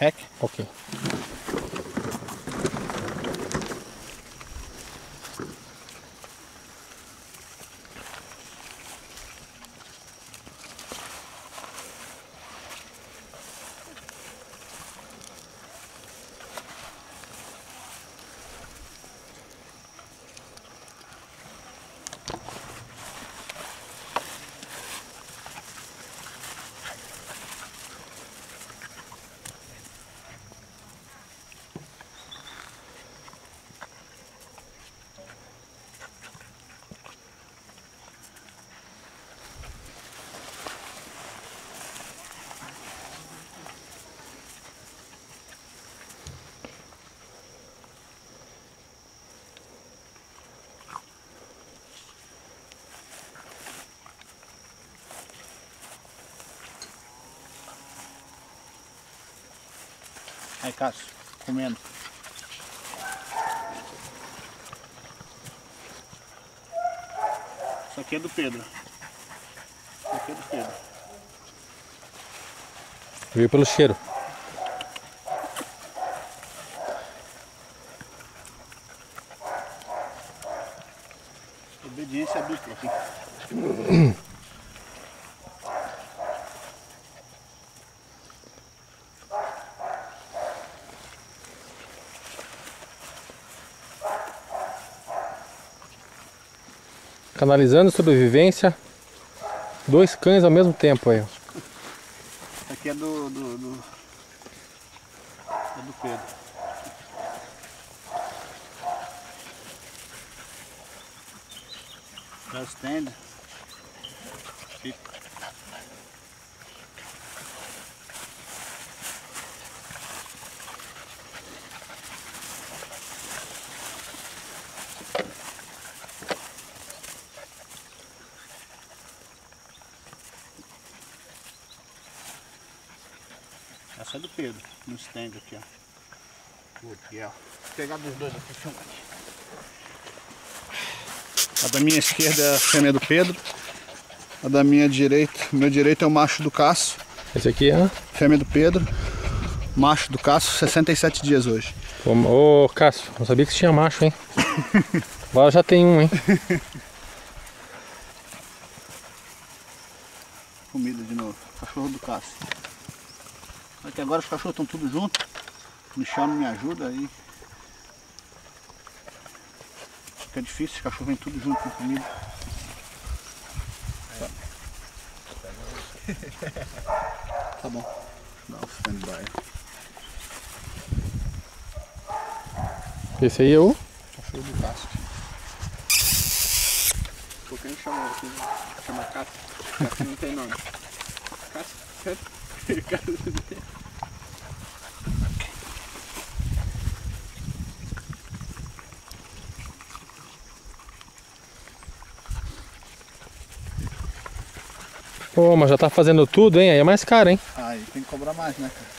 Rec? Ok. Aí, Cássio, comendo. Isso aqui é do Pedro. Isso aqui é do Pedro. Veio pelo cheiro. Obediência dupla aqui. Canalizando sobrevivência. 2 cães ao mesmo tempo aí, ó. Isso aqui é do Pedro. Já estende. Fica. Essa é do Pedro, no stand aqui, ó. Aqui, ó. Vou pegar dos dois aqui, filma aqui. A da minha esquerda é a fêmea do Pedro. A da minha direita, meu direito é o macho do Cássio. Esse aqui é... Fêmea do Pedro. Macho do Cássio, 67 dias hoje. Ô, Cássio, não sabia que você tinha macho, hein? Agora já tem um, hein? Comida de novo. Cachorro do Cássio. Aqui agora os cachorros estão tudo juntos. O Michel não me ajuda aí. Fica difícil, os cachorros vêm tudo junto com comida. Tá bom. Dá um stand-by. Esse aí é o... Cachorro do Cássio. Pô, quem chama aqui? Chama Cássio. Cássio não tem nome. Cássio. Pô, mas já tá fazendo tudo, hein? Aí é mais caro, hein? Aí tem que cobrar mais, né, cara?